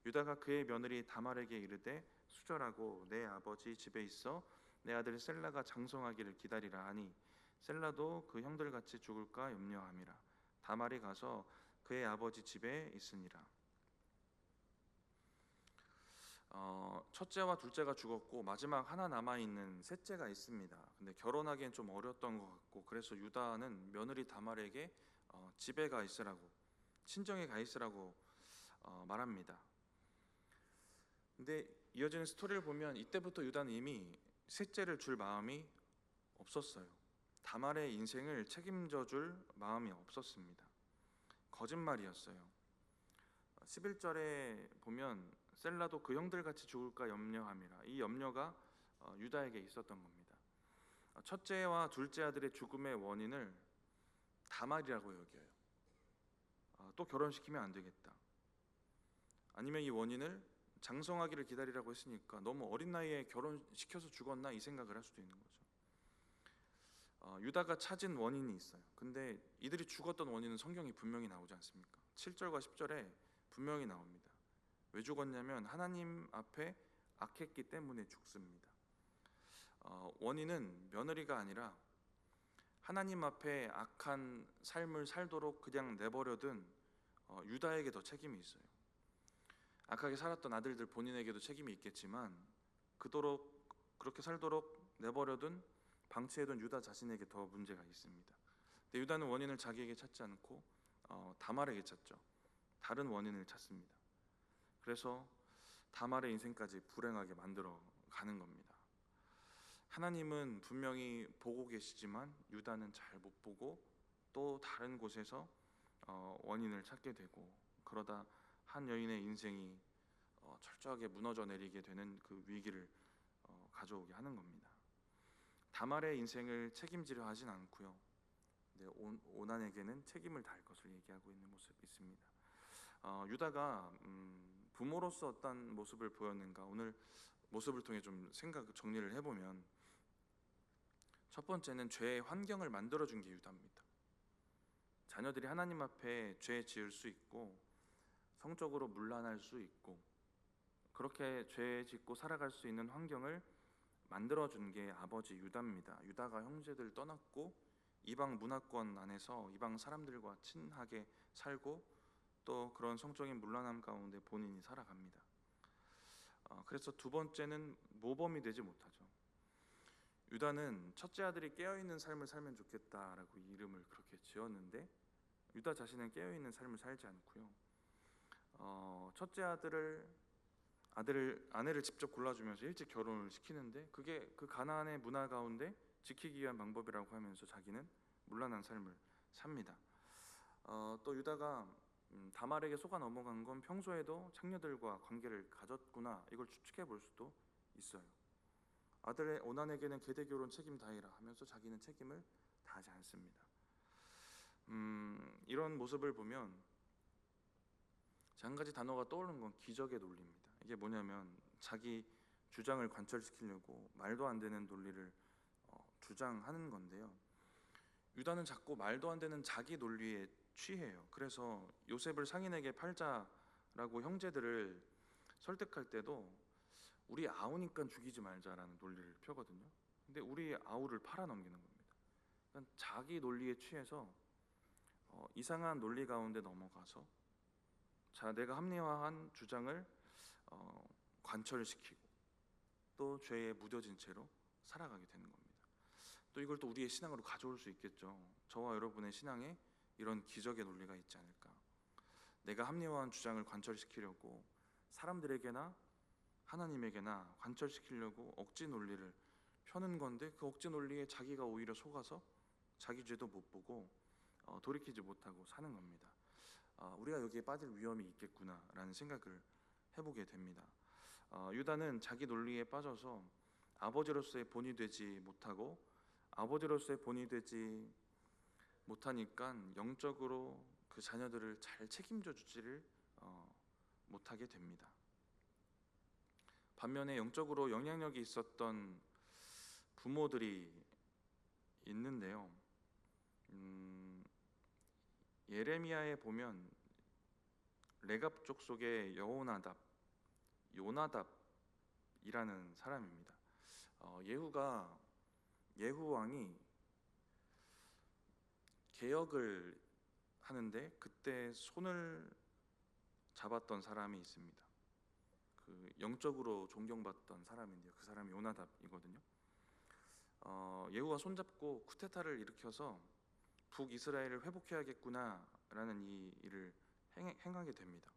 유다가 그의 며느리 다말에게 이르되 수절하고 내 아버지 집에 있어 내 아들 셀라가 장성하기를 기다리라 하니 셀라도 그 형들같이 죽을까 염려함이라. 다말이 가서 그의 아버지 집에 있으니라. 첫째와 둘째가 죽었고 마지막 하나 남아있는 셋째가 있습니다. 근데 결혼하기엔 좀 어려웠던 것 같고 그래서 유다는 며느리 다말에게 집에 가 있으라고, 친정에 가 있으라고 말합니다. 근데 이어지는 스토리를 보면 이때부터 유다는 이미 셋째를 줄 마음이 없었어요. 다말의 인생을 책임져 줄 마음이 없었습니다. 거짓말이었어요. 11절에 보면 셀라도 그 형들같이 죽을까 염려함이라. 이 염려가 유다에게 있었던 겁니다. 첫째와 둘째 아들의 죽음의 원인을 다말이라고 여겨요. 또 결혼시키면 안 되겠다. 아니면 이 원인을 장성하기를 기다리라고 했으니까 너무 어린 나이에 결혼시켜서 죽었나 이 생각을 할 수도 있는 거죠. 유다가 찾은 원인이 있어요. 근데 이들이 죽었던 원인은 성경이 분명히 나오지 않습니까? 7절과 10절에 분명히 나옵니다. 왜 죽었냐면 하나님 앞에 악했기 때문에 죽습니다. 원인은 며느리가 아니라 하나님 앞에 악한 삶을 살도록 그냥 내버려둔 유다에게 더 책임이 있어요. 악하게 살았던 아들들 본인에게도 책임이 있겠지만 그토록 그렇게 살도록 내버려둔 방치해둔 유다 자신에게 더 문제가 있습니다. 근데 유다는 원인을 자기에게 찾지 않고 다말에게 찾죠. 다른 원인을 찾습니다. 그래서 다말의 인생까지 불행하게 만들어 가는 겁니다. 하나님은 분명히 보고 계시지만 유다는 잘 못 보고 또 다른 곳에서 원인을 찾게 되고 그러다 한 여인의 인생이 철저하게 무너져 내리게 되는 그 위기를 가져오게 하는 겁니다. 다말의 인생을 책임지려 하진 않고요. 오난에게는 책임을 다할 것을 얘기하고 있는 모습이 있습니다. 유다가 부모로서 어떤 모습을 보였는가, 오늘 모습을 통해 좀 생각 정리를 해보면, 첫 번째는 죄의 환경을 만들어준 게 유다입니다. 자녀들이 하나님 앞에 죄 지을 수 있고 성적으로 문란할 수 있고 그렇게 죄 짓고 살아갈 수 있는 환경을 만들어준 게 아버지 유다입니다. 유다가 형제들 떠났고 이방 문화권 안에서 이방 사람들과 친하게 살고 또 그런 성적인 문란함 가운데 본인이 살아갑니다. 그래서 두 번째는 모범이 되지 못하죠. 유다는 첫째 아들이 깨어있는 삶을 살면 좋겠다라고 이름을 그렇게 지었는데 유다 자신은 깨어있는 삶을 살지 않고요. 첫째 아내를 직접 골라주면서 일찍 결혼을 시키는데 그게 그 가나안의 문화 가운데 지키기 위한 방법이라고 하면서 자기는 문란한 삶을 삽니다. 또 유다가 다말에게 속아 넘어간 건 평소에도 창녀들과 관계를 가졌구나 이걸 추측해 볼 수도 있어요. 아들의 오난에게는 계대 결혼 책임 다해라 하면서 자기는 책임을 다하지 않습니다. 이런 모습을 보면 한 가지 단어가 떠오르는 건 기적의 논리입니다. 이게 뭐냐면 자기 주장을 관철시키려고 말도 안 되는 논리를 주장하는 건데요. 유다는 자꾸 말도 안 되는 자기 논리에 취해요. 그래서 요셉을 상인에게 팔자라고 형제들을 설득할 때도 우리 아우니까 죽이지 말자라는 논리를 펴거든요. 근데 우리 아우를 팔아넘기는 겁니다. 그러니까 자기 논리에 취해서 이상한 논리 가운데 넘어가서 내가 합리화한 주장을 관철시키고 또 죄에 무뎌진 채로 살아가게 되는 겁니다. 또 이걸 또 우리의 신앙으로 가져올 수 있겠죠. 저와 여러분의 신앙에 이런 기적의 논리가 있지 않을까. 내가 합리화한 주장을 관철시키려고 사람들에게나 하나님에게나 관철시키려고 억지 논리를 펴는 건데 그 억지 논리에 자기가 오히려 속아서 자기 죄도 못 보고 돌이키지 못하고 사는 겁니다. 우리가 여기에 빠질 위험이 있겠구나라는 생각을 해보게 됩니다. 유다는 자기 논리에 빠져서 아버지로서의 본이 되지 못하고 아버지로서의 본이 되지 못하니까 영적으로 그 자녀들을 잘 책임져 주지를 못하게 됩니다. 반면에 영적으로 영향력이 있었던 부모들이 있는데요. 예레미야에 보면 레갑 족속의 요나답이라는 사람입니다. 예후 왕이 개혁을 하는데 그때 손을 잡았던 사람이 있습니다. 그 영적으로 존경받던 사람인데요. 그 사람이 요나답이거든요. 예후가 손잡고 쿠데타를 일으켜서 북이스라엘을 회복해야겠구나라는 이 일을 행하게 됩니다.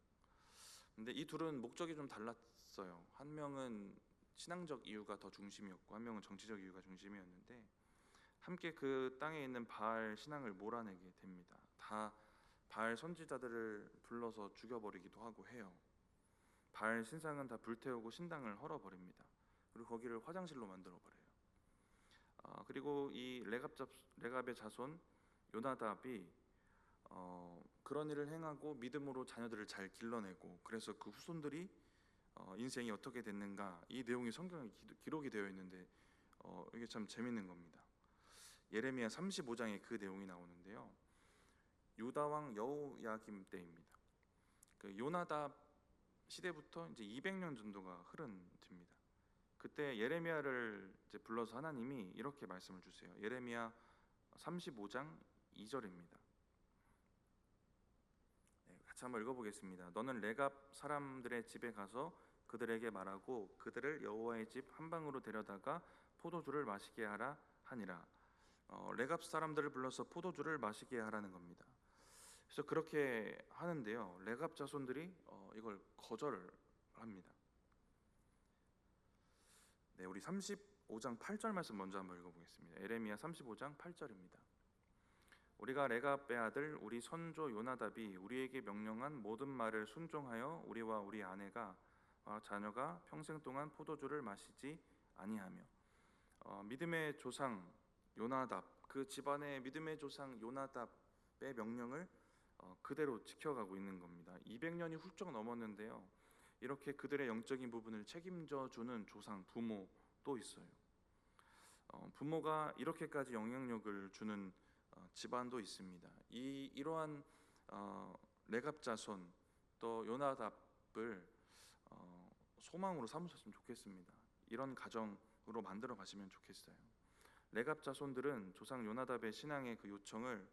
근데 이 둘은 목적이 좀 달랐어요. 한 명은 신앙적 이유가 더 중심이었고 한 명은 정치적 이유가 중심이었는데 함께 그 땅에 있는 바알 신앙을 몰아내게 됩니다. 다 바알 선지자들을 불러서 죽여버리기도 하고 해요. 바알 신상은 다 불태우고 신당을 헐어버립니다. 그리고 거기를 화장실로 만들어버려요. 그리고 이 레갑의 자손 요나답이 그런 일을 행하고 믿음으로 자녀들을 잘 길러내고 그래서 그 후손들이 인생이 어떻게 됐는가 이 내용이 성경에 기록이 되어 있는데 이게 참 재밌는 겁니다. 예레미야 35장에 그 내용이 나오는데요. 유다 왕 여호야김 때입니다. 그 요나답 시대부터 이제 200년 정도가 흐른 뒤입니다. 그때 예레미야를 이제 불러서 하나님이 이렇게 말씀을 주세요. 예레미야 35장 2절입니다. 같이 한번 읽어보겠습니다. 너는 레갑 사람들의 집에 가서 그들에게 말하고 그들을 여호와의 집 한방으로 데려다가 포도주를 마시게 하라 하니라. 레갑 사람들을 불러서 포도주를 마시게 하라는 겁니다. 그래서 그렇게 하는데요. 레갑 자손들이 이걸 거절합니다. 네, 우리 35장 8절 말씀 먼저 한번 읽어보겠습니다. 예레미야 35장 8절입니다. 우리가 레갑의 아들 우리 선조 요나답이 우리에게 명령한 모든 말을 순종하여 우리와 우리 아내가 자녀가 평생 동안 포도주를 마시지 아니하며 믿음의 조상 요나답 그 집안의 믿음의 조상 요나답의 명령을 그대로 지켜가고 있는 겁니다. 200년이 훌쩍 넘었는데요. 이렇게 그들의 영적인 부분을 책임져 주는 조상, 부모도 있어요. 부모가 이렇게까지 영향력을 주는 집안도 있습니다. 이러한 레갑 자손 또 요나답을 소망으로 삼으셨으면 좋겠습니다. 이런 가정으로 만들어 가시면 좋겠어요. 레갑 자손들은 조상 요나답의 신앙의 그 요청을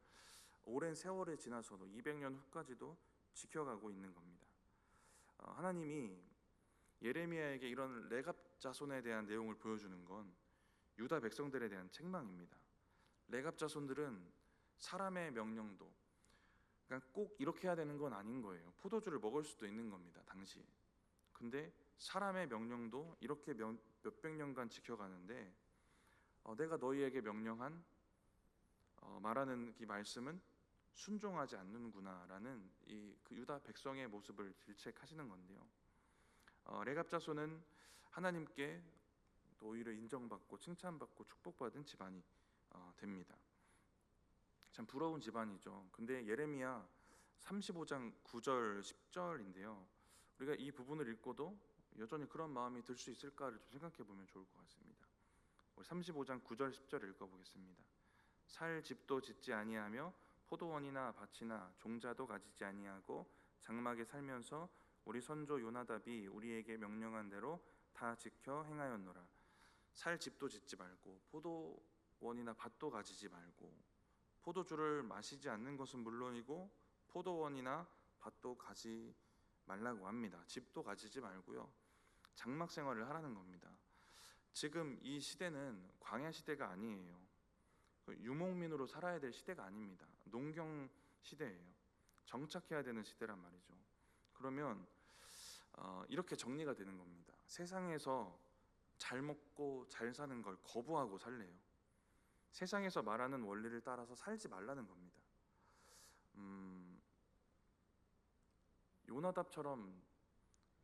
오랜 세월이 지나서도 200년 후까지도 지켜가고 있는 겁니다. 하나님이 예레미야에게 이런 레갑 자손에 대한 내용을 보여주는 건 유다 백성들에 대한 책망입니다. 레갑 자손들은 사람의 명령도, 그러니까 꼭 이렇게 해야 되는 건 아닌 거예요. 포도주를 먹을 수도 있는 겁니다, 당시에. 근데 사람의 명령도 이렇게 몇백 년간 지켜가는데 내가 너희에게 명령한 말하는 이 말씀은 순종하지 않는구나라는 그 유다 백성의 모습을 질책하시는 건데요. 레갑 자손은 하나님께 또 오히려 인정받고 칭찬받고 축복받은 집안이 됩니다. 참 부러운 집안이죠. 근데 예레미야 35장 9절 10절인데요. 우리가 이 부분을 읽고도 여전히 그런 마음이 들 수 있을까를 좀 생각해 보면 좋을 것 같습니다. 우리 35장 9절 10절을 읽어보겠습니다. 살 집도 짓지 아니하며 포도원이나 밭이나 종자도 가지지 아니하고 장막에 살면서 우리 선조 요나답이 우리에게 명령한 대로 다 지켜 행하였노라. 살 집도 짓지 말고 포도원이나 밭도 가지지 말고 포도주를 마시지 않는 것은 물론이고 포도원이나 밭도 가지 말라고 합니다. 집도 가지지 말고요. 장막 생활을 하라는 겁니다. 지금 이 시대는 광야 시대가 아니에요. 유목민으로 살아야 될 시대가 아닙니다. 농경 시대예요. 정착해야 되는 시대란 말이죠. 그러면 이렇게 정리가 되는 겁니다. 세상에서 잘 먹고 잘 사는 걸 거부하고 살래요. 세상에서 말하는 원리를 따라서 살지 말라는 겁니다. 요나답처럼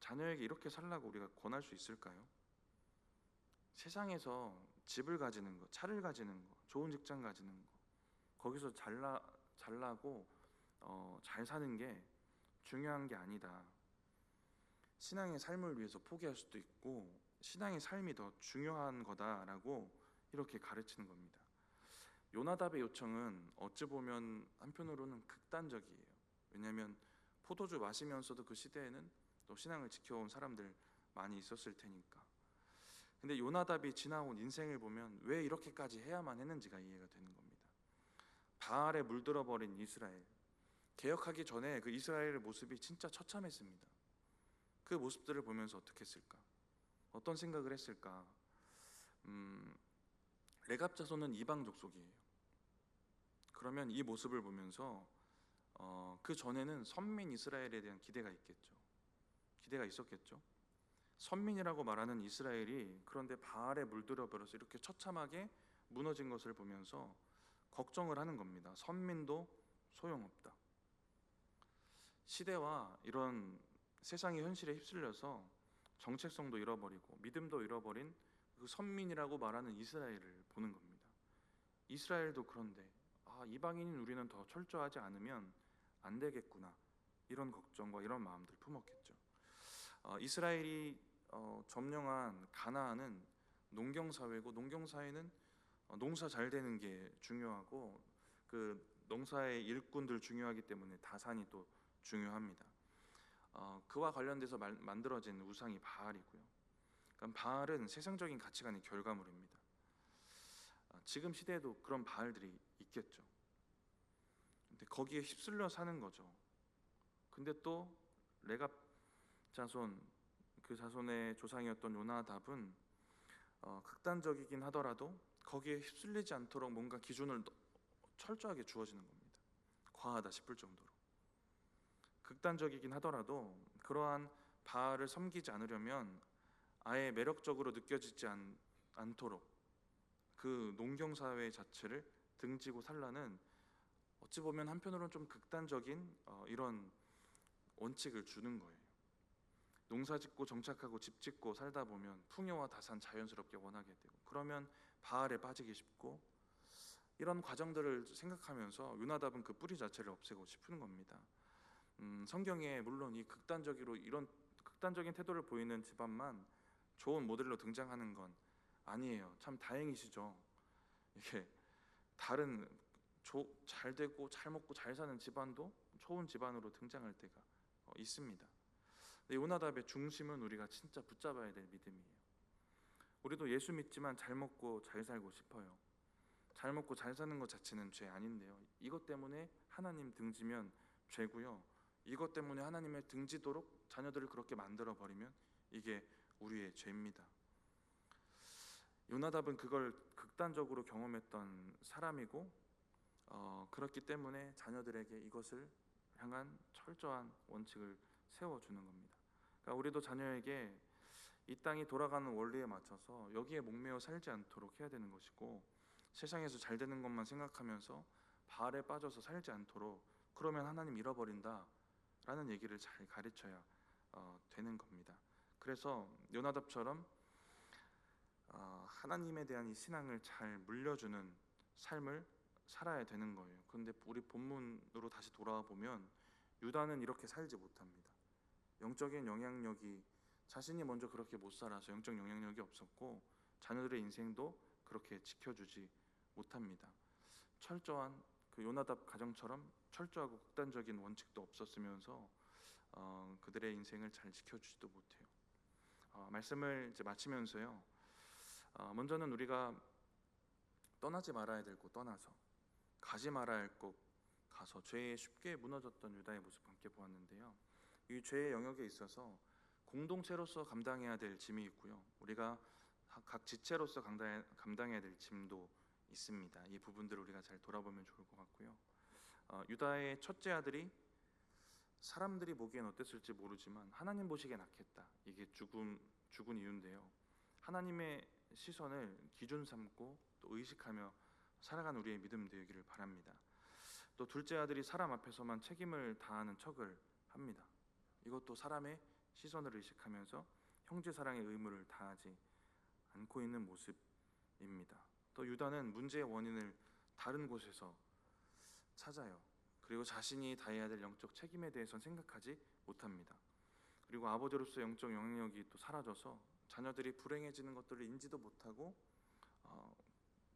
자녀에게 이렇게 살라고 우리가 권할 수 있을까요? 세상에서 집을 가지는 거, 차를 가지는 거, 좋은 직장 가지는 거, 거기서 잘나고 잘 사는 게 중요한 게 아니다. 신앙의 삶을 위해서 포기할 수도 있고 신앙의 삶이 더 중요한 거다라고 이렇게 가르치는 겁니다. 요나답의 요청은 어찌 보면 한편으로는 극단적이에요. 왜냐하면 포도주 마시면서도 그 시대에는 또 신앙을 지켜온 사람들 많이 있었을 테니까. 근데 요나답이 지나온 인생을 보면 왜 이렇게까지 해야만 했는지가 이해가 되는 겁니다. 바알에 물들어 버린 이스라엘, 개혁하기 전에 그 이스라엘의 모습이 진짜 처참했습니다. 그 모습들을 보면서 어떻게 했을까? 어떤 생각을 했을까? 레갑 자손은 이방 족속이에요. 그러면 이 모습을 보면서 그 전에는 선민 이스라엘에 대한 기대가 있었겠죠. 선민이라고 말하는 이스라엘이 그런데 바알에 물들어 버려서 이렇게 처참하게 무너진 것을 보면서 걱정을 하는 겁니다. 선민도 소용없다. 시대와 이런 세상의 현실에 휩쓸려서 정체성도 잃어버리고 믿음도 잃어버린 그 선민이라고 말하는 이스라엘을 보는 겁니다. 이스라엘도 그런데 이방인인 우리는 더 철저하지 않으면 안 되겠구나, 이런 걱정과 이런 마음들 품었겠죠. 이스라엘이 점령한 가나안은 농경사회고, 농경사회는 농사 잘 되는 게 중요하고 그 농사의 일꾼들 중요하기 때문에 다산이 또 중요합니다. 그와 관련돼서 만들어진 우상이 바알이고요. 그러니까 바알은 세상적인 가치관의 결과물입니다. 지금 시대에도 그런 바알들이 있겠죠. 근데 거기에 휩쓸려 사는 거죠. 근데 또 레갑 자손, 그 자손의 조상이었던 요나답은 극단적이긴 하더라도 거기에 휩쓸리지 않도록 뭔가 기준을 철저하게 주어지는 겁니다. 과하다 싶을 정도로. 극단적이긴 하더라도 그러한 바알을 섬기지 않으려면 아예 매력적으로 느껴지지 않도록 그 농경사회 자체를 등지고 살라는, 어찌 보면 한편으로는 좀 극단적인 이런 원칙을 주는 거예요. 농사 짓고 정착하고 집 짓고 살다 보면 풍요와 다산 자연스럽게 원하게 되고, 그러면 바알에 빠지기 쉽고, 이런 과정들을 생각하면서 요나답은 그 뿌리 자체를 없애고 싶은 겁니다. 성경에 물론 이 극단적으로 이런 극단적인 태도를 보이는 집안만 좋은 모델로 등장하는 건 아니에요. 참 다행이시죠. 이게 다른 잘 되고 잘 먹고 잘 사는 집안도 좋은 집안으로 등장할 때가 있습니다. 근데 요나답의 중심은 우리가 진짜 붙잡아야 될 믿음이에요. 우리도 예수 믿지만 잘 먹고 잘 살고 싶어요. 잘 먹고 잘 사는 것 자체는 죄 아닌데요. 이것 때문에 하나님 등지면 죄고요. 이것 때문에 하나님의 등지도록 자녀들을 그렇게 만들어 버리면 이게 우리의 죄입니다. 요나답은 그걸 극단적으로 경험했던 사람이고 그렇기 때문에 자녀들에게 이것을 향한 철저한 원칙을 세워주는 겁니다. 그러니까 우리도 자녀에게 이 땅이 돌아가는 원리에 맞춰서 여기에 목매어 살지 않도록 해야 되는 것이고, 세상에서 잘 되는 것만 생각하면서 바알에 빠져서 살지 않도록, 그러면 하나님 잃어버린다 라는 얘기를 잘 가르쳐야 되는 겁니다. 그래서 요나답처럼 하나님에 대한 이 신앙을 잘 물려주는 삶을 살아야 되는 거예요. 그런데 우리 본문으로 다시 돌아와 보면 유다는 이렇게 살지 못합니다. 영적인 영향력이, 자신이 먼저 그렇게 못 살아서 영적 영향력이 없었고 자녀들의 인생도 그렇게 지켜주지 못합니다. 철저한 그 요나답 가정처럼 철저하고 극단적인 원칙도 없었으면서 그들의 인생을 잘 지켜주지도 못해요. 말씀을 이제 마치면서요, 먼저는 우리가 떠나지 말아야 될 곳 떠나서, 가지 말아야 할 곳 가서 죄에 쉽게 무너졌던 유다의 모습 함께 보았는데요. 이 죄의 영역에 있어서 공동체로서 감당해야 될 짐이 있고요, 우리가 각 지체로서 감당해야 될 짐도 있습니다. 이 부분들을 우리가 잘 돌아보면 좋을 것 같고요. 유다의 첫째 아들이 사람들이 보기엔 어땠을지 모르지만 하나님 보시기엔 악했다. 이게 죽은 이유인데요. 하나님의 시선을 기준 삼고 또 의식하며 살아가는 우리의 믿음 되기를 바랍니다. 또 둘째 아들이 사람 앞에서만 책임을 다하는 척을 합니다. 이것도 사람의 시선을 의식하면서 형제 사랑의 의무를 다하지 않고 있는 모습입니다. 또 유다는 문제의 원인을 다른 곳에서 찾아요. 그리고 자신이 다해야 될 영적 책임에 대해서는 생각하지 못합니다. 그리고 아버지로서 영적 영향력이 또 사라져서 자녀들이 불행해지는 것들을 인지도 못하고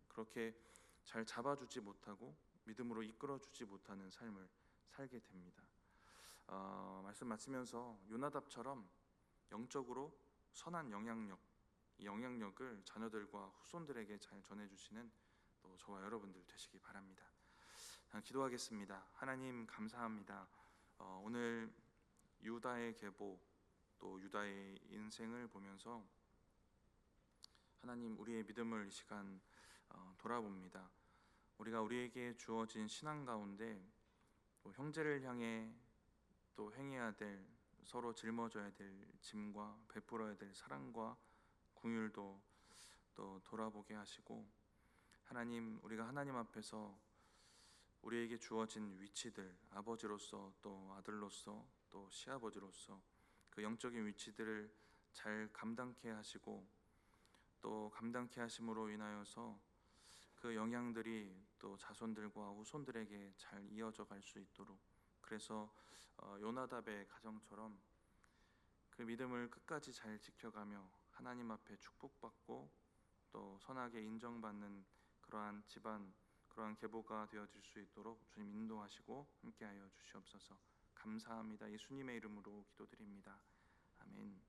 그렇게 잘 잡아주지 못하고 믿음으로 이끌어주지 못하는 삶을 살게 됩니다. 말씀 마치면서 요나답처럼 영적으로 선한 영향력, 이 영향력을 자녀들과 후손들에게 잘 전해주시는 또 저와 여러분들 되시기 바랍니다. 기도하겠습니다. 하나님 감사합니다. 오늘 유다의 계보, 또 유다의 인생을 보면서 하나님, 우리의 믿음을 이 시간 돌아봅니다. 우리가 우리에게 주어진 신앙 가운데 또 형제를 향해 또 행해야 될, 서로 짊어져야 될 짐과 베풀어야 될 사랑과 긍휼도 또 돌아보게 하시고, 하나님, 우리가 하나님 앞에서 우리에게 주어진 위치들, 아버지로서 또 아들로서 또 시아버지로서 그 영적인 위치들을 잘 감당케 하시고, 또 감당케 하심으로 인하여서 그 영향들이 또 자손들과 후손들에게 잘 이어져 갈 수 있도록, 그래서 요나답의 가정처럼 그 믿음을 끝까지 잘 지켜가며 하나님 앞에 축복받고 또 선하게 인정받는 그러한 집안, 그러한 계보가 되어질 수 있도록 주님 인도하시고 함께하여 주시옵소서. 감사합니다. 예수님의 이름으로 기도드립니다. 아멘.